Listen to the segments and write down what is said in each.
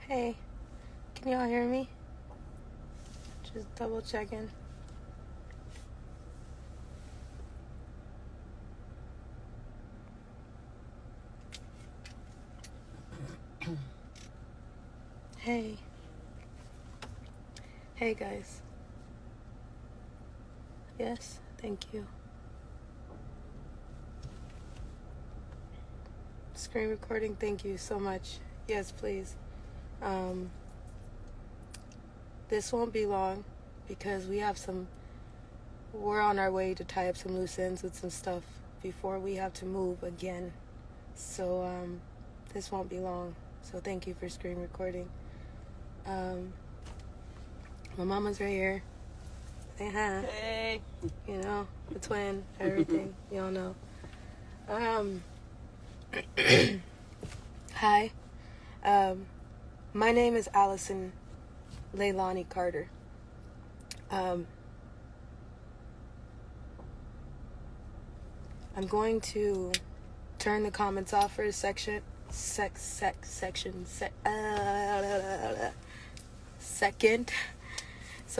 Hey, can y'all hear me? Just double checking. Hey. Hey guys. Yes, thank you. Screen recording, thank you so much. Yes, please. This won't be long because we're on our way to tie up some loose ends with some stuff before we have to move again. So, this won't be long. So thank you for screen recording. My mama's right here. Say hi. Hey. You know, the twin, everything. Y'all know. Hi. My name is Allison Leilani Carter. I'm going to turn the comments off for a second, so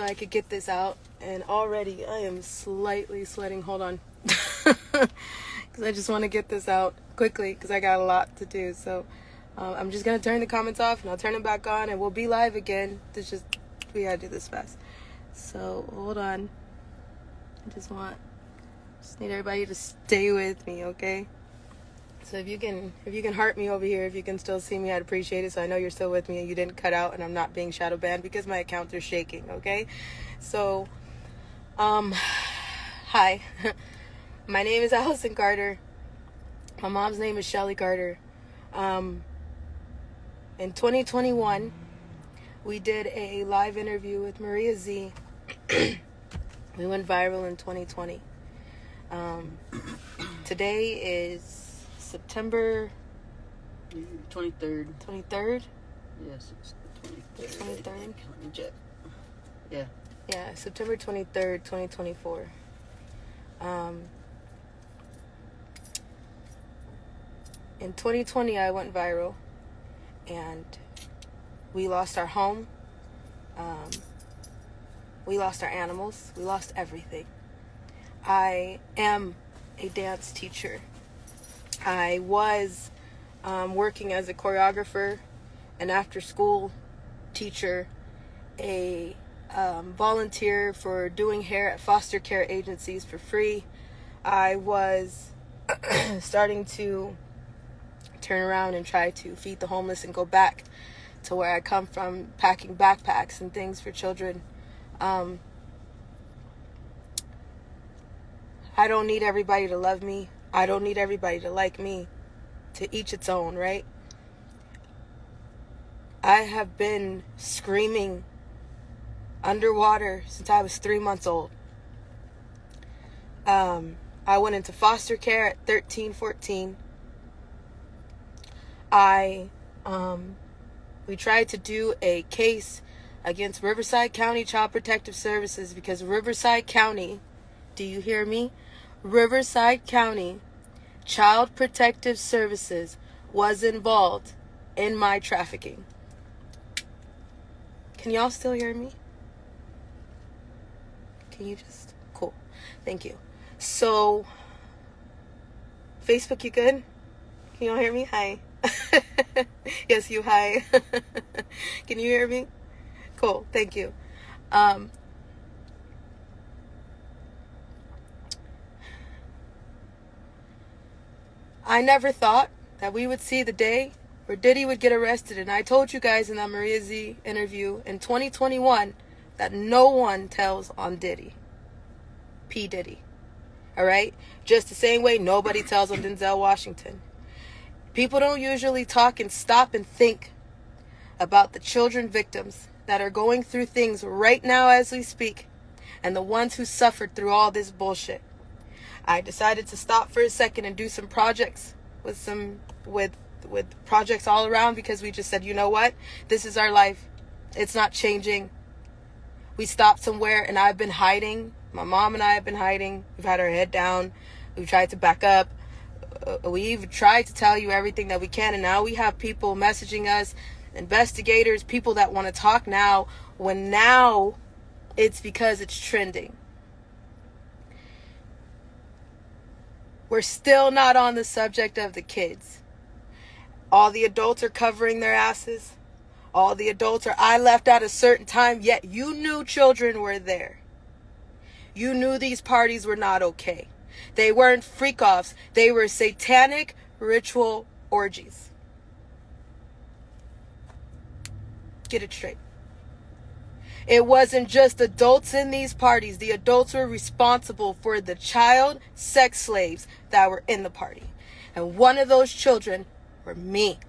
I could get this out. And already I am slightly sweating. Hold on. Because I just want to get this out quickly because I got a lot to do. So I'm just going to turn the comments off and I'll turn them back on and we'll be live again. We got to do this fast. So hold on. I just need everybody to stay with me, okay? So if you can heart me over here, if you can still see me, I'd appreciate it. So I know you're still with me and you didn't cut out and I'm not being shadow banned because my accounts are shaking, okay? So, hi. My name is Allison Carter. My mom's name is Shelly Carter. In 2021, we did a live interview with Maria Z. We went viral in 2020. Today is September 23rd. 23rd? Yes, it's the 23rd. 23rd? Let me check. Yeah. Yeah, September 23rd, 2024. In 2020, I went viral, and we lost our home. We lost our animals. We lost everything. I am a dance teacher. I was working as a choreographer, an after-school teacher, a volunteer for doing hair at foster care agencies for free. I was starting to turn around and try to feed the homeless and go back to where I come from, packing backpacks and things for children. I don't need everybody to love me. I don't need everybody to like me. To each its own, right? I have been screaming underwater since I was 3 months old. I went into foster care at 13, 14. We tried to do a case against Riverside County Child Protective Services because Riverside County, do you hear me? Riverside County Child Protective Services was involved in my trafficking. Can y'all still hear me? Can you just... Cool. Thank you. So, Facebook, you good? Can y'all hear me? Hi. Yes, you. Hi. Can you hear me? Cool. Thank you. I never thought that we would see the day where Diddy would get arrested. And I told you guys in that Maria Z interview in 2021 that no one tells on Diddy. P. Diddy. All right? Just the same way nobody tells on Denzel Washington. People don't usually talk and stop and think about the children victims that are going through things right now as we speak and the ones who suffered through all this bullshit. I decided to stop for a second and do some projects with projects all around because we just said, you know what? This is our life. It's not changing. We stopped somewhere and I've been hiding. My mom and I have been hiding. We've had our head down. We've tried to back up. We've tried to tell you everything that we can, and now we have people messaging us investigators, people that want to talk now, when now it's because it's trending. We're still not on the subject of the kids. All the adults are covering their asses. All the adults are, I left at a certain time, yet you knew children were there. You knew these parties were not okay. They weren't freak-offs. They were satanic ritual orgies. Get it straight. It wasn't just adults in these parties. The adults were responsible for the child sex slaves that were in the party. And one of those children were me.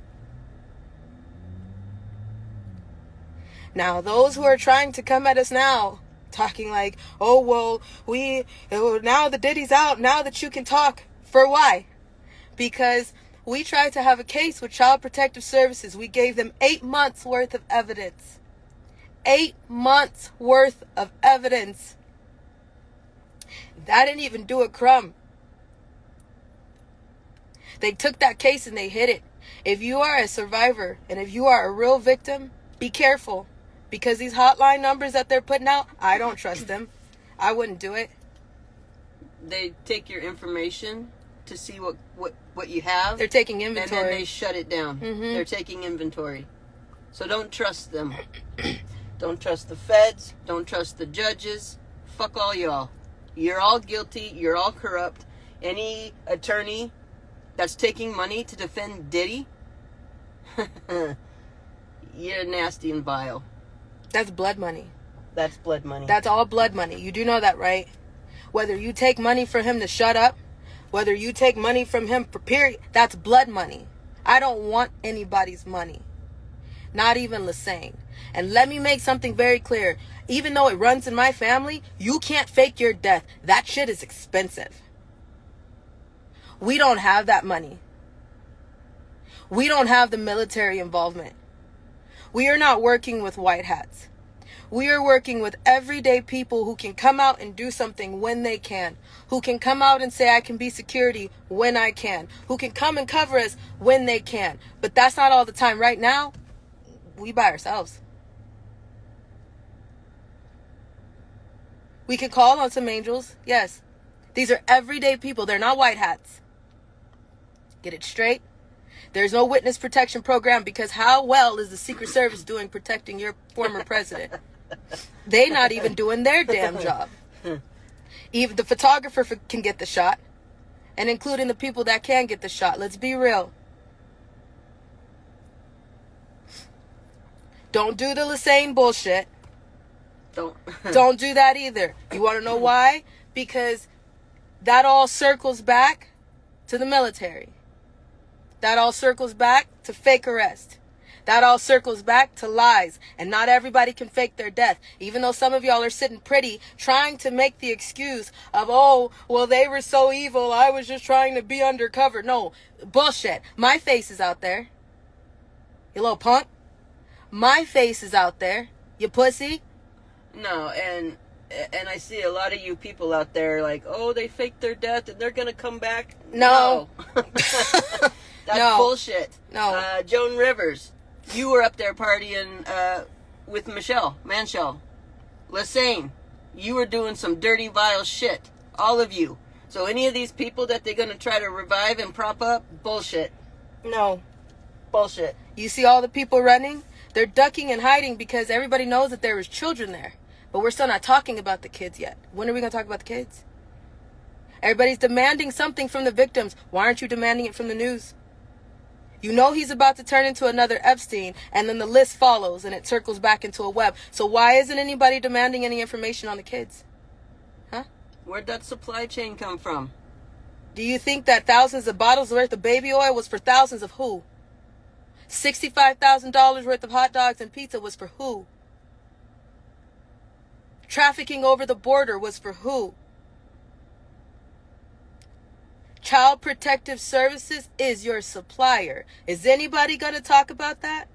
Now, those who are trying to come at us now, talking like, oh, well, now the Diddy's out, now that you can talk. For why? Because we tried to have a case with Child Protective Services. We gave them 8 months worth of evidence. 8 months worth of evidence. That didn't even do a crumb. They took that case and they hid it. If you are a survivor and if you are a real victim, be careful. Because these hotline numbers that they're putting out, I don't trust them. I wouldn't do it. They take your information to see what you have. They're taking inventory. And then they shut it down. Mm-hmm. They're taking inventory. So don't trust them. Don't trust the feds. Don't trust the judges. Fuck all y'all. You're all guilty. You're all corrupt. Any attorney that's taking money to defend Diddy, you're nasty and vile. That's blood money. That's blood money. That's all blood money. You do know that, right? Whether you take money from him to shut up, whether you take money from him for period, that's blood money. I don't want anybody's money. Not even Lesane. And let me make something very clear. Even though it runs in my family, you can't fake your death. That shit is expensive. We don't have that money. We don't have the military involvement. We are not working with white hats. We are working with everyday people who can come out and do something when they can. Who can come out and say, I can be security when I can. Who can come and cover us when they can. But that's not all the time. Right now, we by ourselves. We can call on some angels. Yes. These are everyday people. They're not white hats. Get it straight. There's no witness protection program because how well is the Secret Service doing protecting your former president? They not even doing their damn job. Even the photographer can get the shot. And including the people that can get the shot. Let's be real. Don't do the Lesane bullshit. Don't do that either. You want to know why? Because that all circles back to the military. That all circles back to fake arrest. That all circles back to lies. And not everybody can fake their death. Even though some of y'all are sitting pretty, trying to make the excuse of, oh, well, they were so evil. I was just trying to be undercover. No, bullshit. My face is out there. You little punk. My face is out there. You pussy. No, and I see a lot of you people out there like, oh, they faked their death and they're going to come back. No. That's no. bullshit. No. Joan Rivers, you were up there partying with Michelle Manshell. Lesane, you were doing some dirty, vile shit. All of you. So any of these people that they're going to try to revive and prop up, bullshit. No. Bullshit. You see all the people running? They're ducking and hiding because everybody knows that there was children there. But we're still not talking about the kids yet. When are we going to talk about the kids? Everybody's demanding something from the victims. Why aren't you demanding it from the news? You know he's about to turn into another Epstein, and then the list follows, and it circles back into a web. So why isn't anybody demanding any information on the kids? Huh? Where'd that supply chain come from? Do you think that thousands of bottles worth of baby oil was for thousands of who? $65,000 worth of hot dogs and pizza was for who? Trafficking over the border was for who? Child Protective Services is your supplier. Is anybody going to talk about that?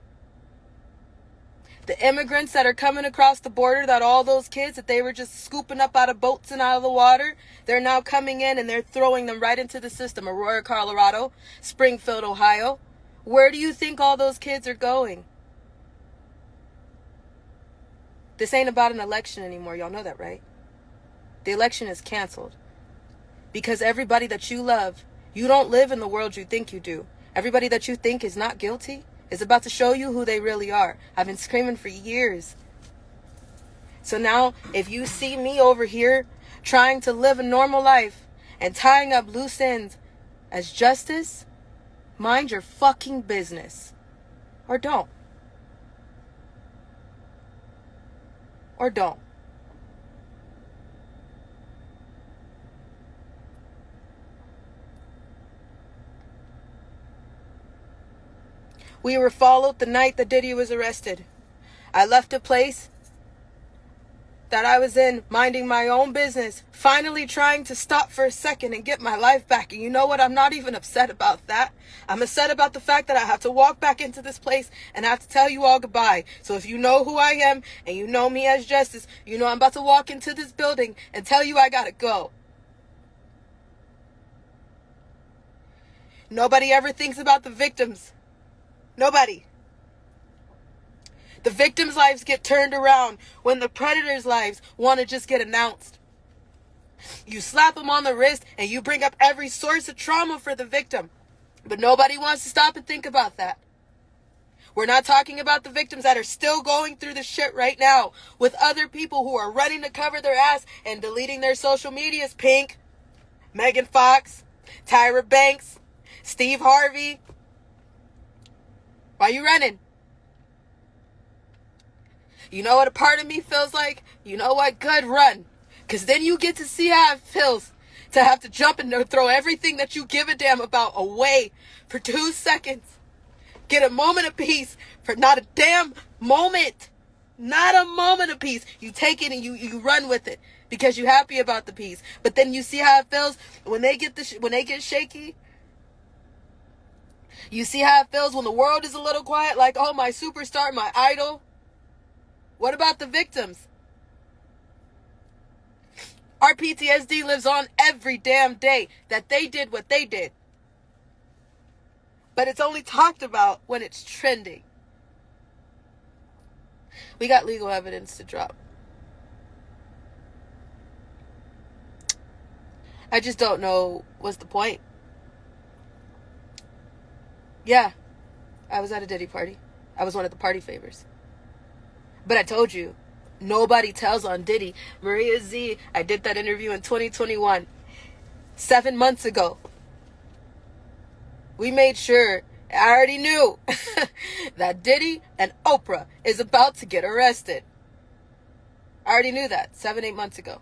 The immigrants that are coming across the border, that all those kids that they were just scooping up out of boats and out of the water, they're now coming in and they're throwing them right into the system. Aurora, Colorado, Springfield, Ohio. Where do you think all those kids are going? This ain't about an election anymore. Y'all know that, right? The election is canceled. Because everybody that you love, you don't live in the world you think you do. Everybody that you think is not guilty is about to show you who they really are. I've been screaming for years. So now, if you see me over here trying to live a normal life and tying up loose ends as justice, mind your fucking business. Or don't. Or don't. We were followed the night that Diddy was arrested. I left a place that I was in, minding my own business, finally trying to stop for a second and get my life back. And you know what? I'm not even upset about that. I'm upset about the fact that I have to walk back into this place and I have to tell you all goodbye. So if you know who I am and you know me as Justice, you know I'm about to walk into this building and tell you I gotta go. Nobody ever thinks about the victims. Nobody. The victims' lives get turned around when the predators' lives want to just get announced. You slap them on the wrist and you bring up every source of trauma for the victim. But nobody wants to stop and think about that. We're not talking about the victims that are still going through the shit right now with other people who are running to cover their ass and deleting their social medias. Pink, Megan Fox, Tyra Banks, Steve Harvey. Why you running? You know what a part of me feels like? You know what? Good, run. Because then you get to see how it feels to have to jump and throw everything that you give a damn about away for 2 seconds. Get a moment of peace for not a damn moment. Not a moment of peace. You take it and you run with it because you're happy about the peace. But then you see how it feels when they get shaky. You see how it feels when the world is a little quiet, like, oh, my superstar, my idol. What about the victims? Our PTSD lives on every damn day that they did what they did. But it's only talked about when it's trending. We got legal evidence to drop. I just don't know what's the point. Yeah, I was at a Diddy party. I was one of the party favors. But I told you, nobody tells on Diddy. Maria Z, I did that interview in 2021. 7 months ago. We made sure, I already knew, that Diddy and Oprah is about to get arrested. I already knew that 7-8 months ago.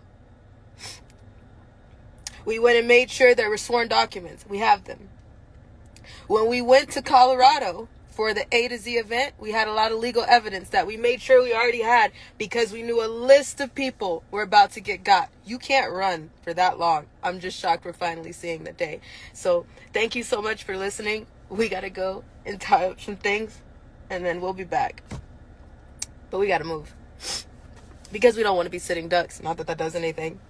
We went and made sure there were sworn documents. We have them. When we went to Colorado for the A to Z event, we had a lot of legal evidence that we made sure we already had because we knew a list of people were about to get got. You can't run for that long. I'm just shocked we're finally seeing the day. So thank you so much for listening. We got to go and tie up some things and then we'll be back. But we got to move because we don't want to be sitting ducks. Not that that does anything.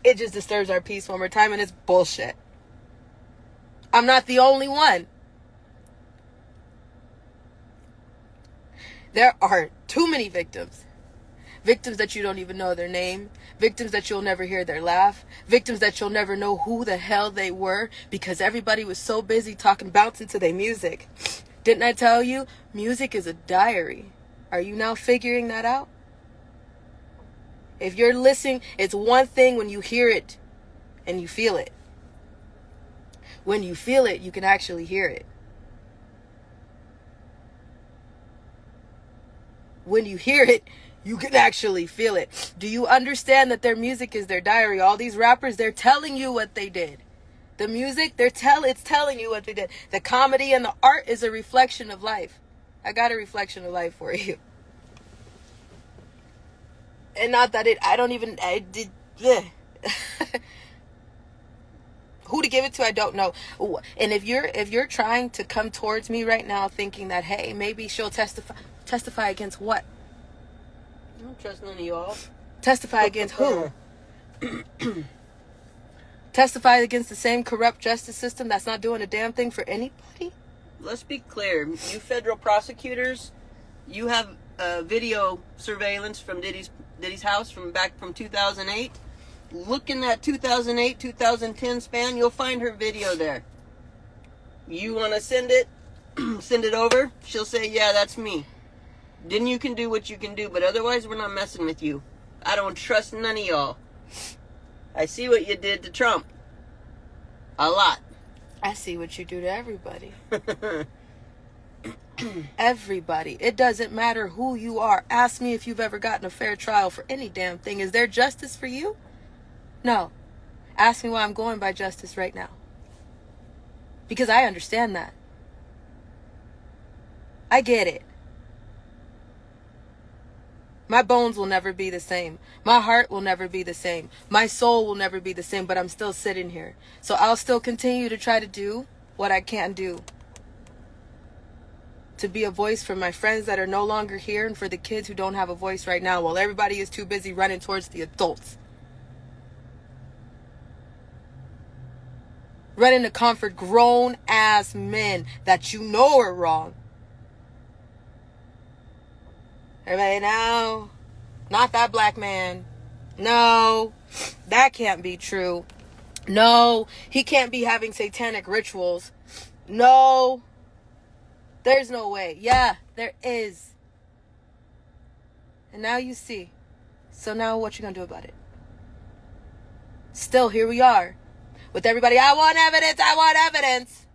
It just disturbs our peace one more time and it's bullshit. I'm not the only one. There are too many victims. Victims that you don't even know their name. Victims that you'll never hear their laugh. Victims that you'll never know who the hell they were because everybody was so busy bouncing to their music. Didn't I tell you? Music is a diary. Are you now figuring that out? If you're listening, it's one thing when you hear it and you feel it. When you feel it, you can actually hear it. When you hear it, you can actually feel it. Do you understand that their music is their diary? All these rappers, they're telling you what they did. The music, it's telling you what they did. The comedy and the art is a reflection of life. I got a reflection of life for you. And not that who to give it to, I don't know. And if you're trying to come towards me right now thinking that, hey, maybe she'll testify against what? I don't trust none of y'all. Testify against who? Testify against the same corrupt justice system that's not doing a damn thing for anybody? Let's be clear. You federal prosecutors, you have video surveillance from Diddy's house from back from 2008. Look in that 2008, 2010 span. You'll find her video there. You want to send it? Send it over. She'll say, yeah, that's me. Then you can do what you can do. But otherwise, we're not messing with you. I don't trust none of y'all. I see what you did to Trump. A lot. I see what you do to everybody. Everybody. It doesn't matter who you are. Ask me if you've ever gotten a fair trial for any damn thing. Is there justice for you? No. Ask me why I'm going by justice right now. Because I understand that. I get it. My bones will never be the same. My heart will never be the same. My soul will never be the same, but I'm still sitting here. So I'll still continue to try to do what I can do. To be a voice for my friends that are no longer here and for the kids who don't have a voice right now while everybody is too busy running towards the adults. Running to comfort grown-ass men that you know are wrong. Everybody, no, not that black man. No, that can't be true. No, he can't be having satanic rituals. No, there's no way. Yeah, there is. And now you see. So now what you gonna do about it? Still, here we are. With everybody, I want evidence, I want evidence.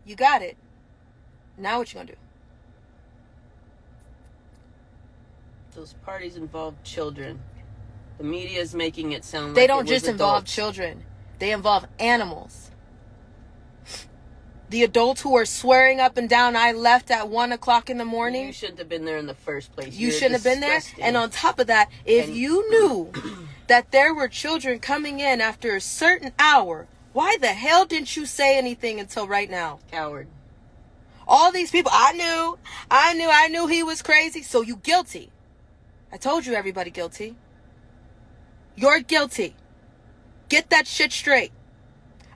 You got it. Now what you gonna do? Those parties involve children. The media is making it sound like they don't it just was involve adults. children. They involve animals. The adults who are swearing up and down, I left at 1 o'clock in the morning. You shouldn't have been there in the first place. You You're shouldn't have been there. disgusting. And on top of that, if you knew that there were children coming in after a certain hour, why the hell didn't you say anything until right now? Coward. All these people, I knew he was crazy. So you guilty. I told you everybody guilty. You're guilty. Get that shit straight.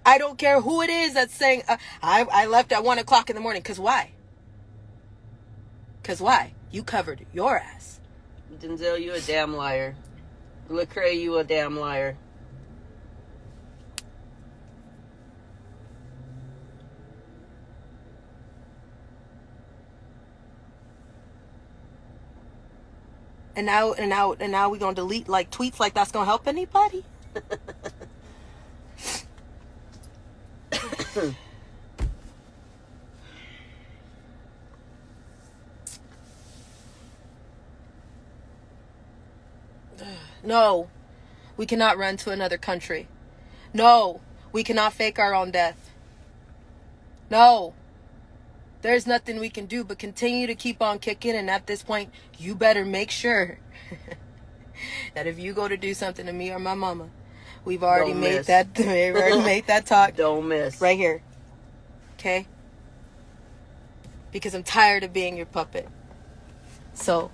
I don't care who it is that's saying, I left at 1 o'clock in the morning. Because why? Because why? You covered your ass. Denzel, you a damn liar. Lecrae, you a damn liar. And now we're gonna delete like tweets like that's gonna help anybody? No, we cannot run to another country. No, we cannot fake our own death. No, there's nothing we can do but continue to keep on kicking. And at this point, you better make sure that if you go to do something to me or my mama, we've already made that talk. Don't miss. Right here. Okay? Because I'm tired of being your puppet. So,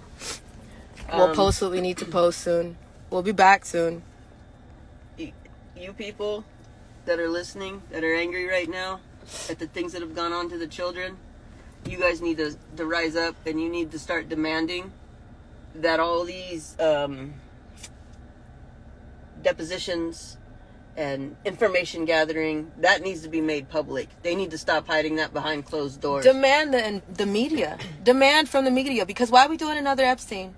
we'll post what we need to post soon. We'll be back soon. You people that are listening, that are angry right now at the things that have gone on to the children, you guys need to rise up and you need to start demanding that all these depositions and information gathering, that needs to be made public. They need to stop hiding that behind closed doors. Demand the media. Demand from the media. Because why are we doing another Epstein?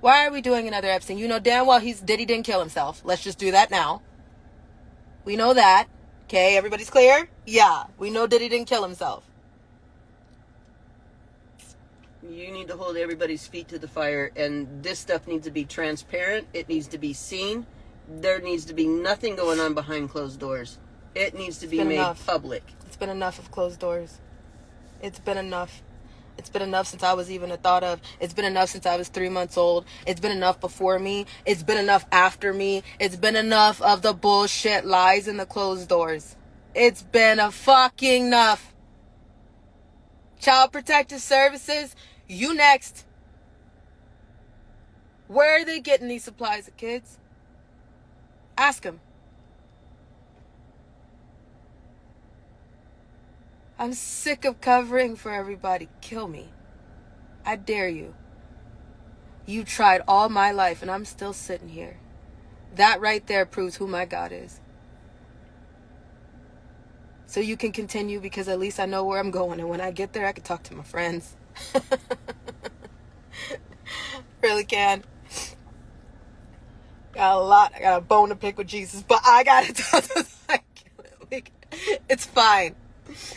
Why are we doing another Epstein? You know damn well Diddy didn't kill himself. Let's just do that now. We know that. Okay, everybody's clear? Yeah, we know Diddy didn't kill himself. You need to hold everybody's feet to the fire, and this stuff needs to be transparent. It needs to be seen. There needs to be nothing going on behind closed doors. It needs to be made public. It's been enough of closed doors. It's been enough. It's been enough since I was even a thought of. It's been enough since I was 3 months old. It's been enough before me. It's been enough after me. It's been enough of the bullshit lies in the closed doors. It's been a fucking enough. Child Protective Services, you next. Where are they getting these supplies of kids? Ask them. I'm sick of covering for everybody. Kill me. I dare you. You tried all my life and I'm still sitting here. That right there proves who my God is. So you can continue, because at least I know where I'm going. And when I get there, I can talk to my friends. Really can. I got a bone to pick with Jesus. But I got to talk to it's fine.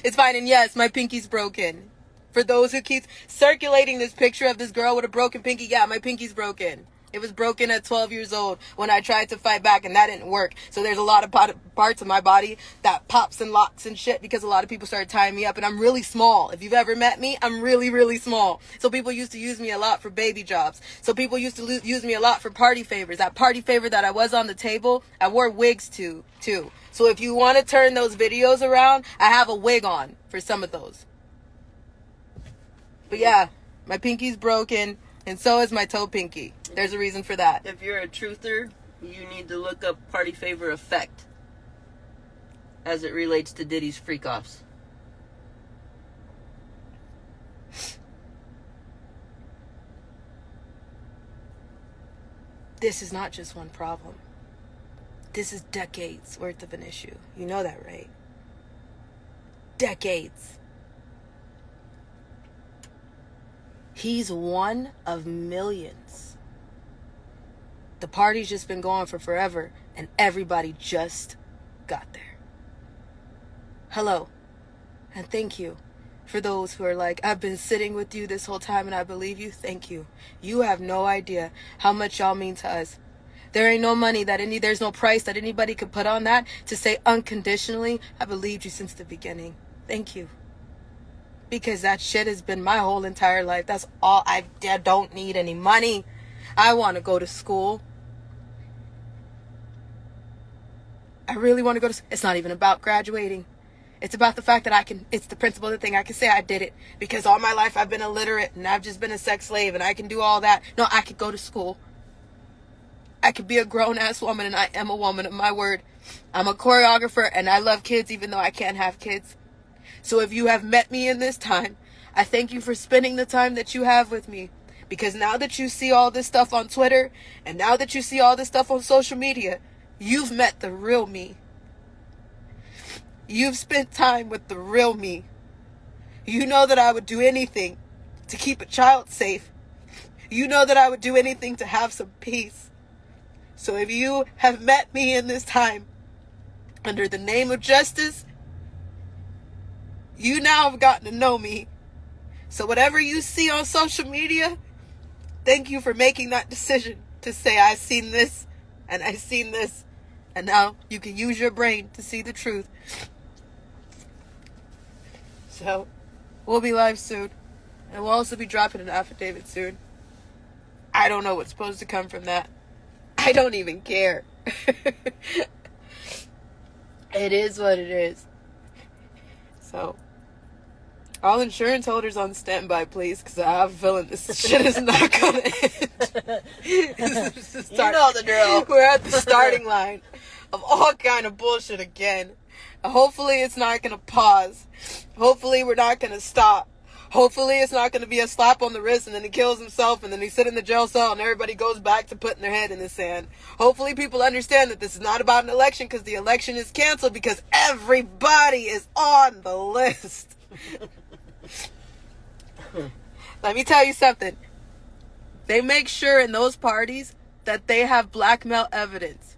It's fine. And yes, my pinky's broken. For those who keep circulating this picture of this girl with a broken pinky, yeah, my pinky's broken. It was broken at 12 years old when I tried to fight back, and that didn't work. So there's a lot of parts of my body that pops and locks and shit because a lot of people started tying me up, and I'm really small. If you've ever met me, I'm really, really small. So people used to use me a lot for baby jobs. So people used to use me a lot for party favors. That party favor that I was on the table, I wore wigs too. So if you want to turn those videos around, I have a wig on for some of those. But yeah, my pinky's broken, and so is my toe pinky. There's a reason for that. If you're a truther, you need to look up party favor effect as it relates to Diddy's freak-offs. This is not just one problem. This is decades worth of an issue. You know that, right? Decades. He's one of millions. The party's just been going for forever, and everybody just got there. Hello, and thank you for those who are like, I've been sitting with you this whole time and I believe you. Thank you. You have no idea how much y'all mean to us. There ain't no money there's no price that anybody could put on that to say unconditionally, I believed you since the beginning. Thank you. Because that shit has been my whole entire life. That's all. I don't need any money. I want to go to school. I really want to go to school. It's not even about graduating. It's about the fact that it's the principle of the thing. I can say I did it because all my life I've been illiterate and I've just been a sex slave and I can do all that. No, I could go to school. I could be a grown-ass woman, and I am a woman of my word. I'm a choreographer and I love kids even though I can't have kids. So if you have met me in this time, I thank you for spending the time that you have with me. Because now that you see all this stuff on Twitter, and now that you see all this stuff on social media, you've met the real me. You've spent time with the real me. You know that I would do anything to keep a child safe. You know that I would do anything to have some peace. So if you have met me in this time, under the name of justice, you now have gotten to know me. So whatever you see on social media, thank you for making that decision to say, I've seen this and I've seen this. And now you can use your brain to see the truth. So we'll be live soon. And we'll also be dropping an affidavit soon. I don't know what's supposed to come from that. I don't even care. It is what it is. So, all insurance holders on standby, please, because I have a feeling this shit is not going to end. You know the drill. We're at the starting line of all kind of bullshit again. Hopefully it's not going to pause. Hopefully we're not going to stop. Hopefully it's not going to be a slap on the wrist and then he kills himself and then he sit in the jail cell and everybody goes back to putting their head in the sand. Hopefully people understand that this is not about an election because the election is canceled because everybody is on the list. Let me tell you something. They make sure in those parties that they have blackmail evidence.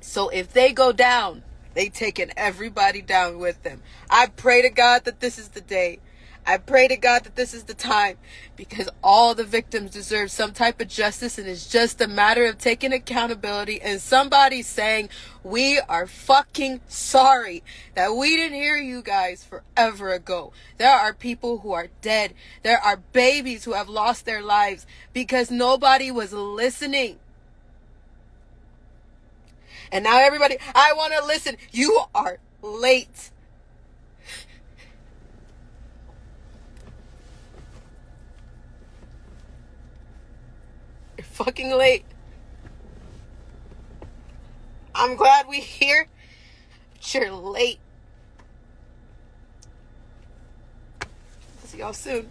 So if they go down, they taking everybody down with them. I pray to God that this is the day. I pray to God that this is the time, because all the victims deserve some type of justice, and it's just a matter of taking accountability and somebody saying, we are fucking sorry that we didn't hear you guys forever ago. There are people who are dead. There are babies who have lost their lives because nobody was listening. And now everybody, I want to listen. You are late. You're fucking late. I'm glad we're here, but you're late. See y'all soon.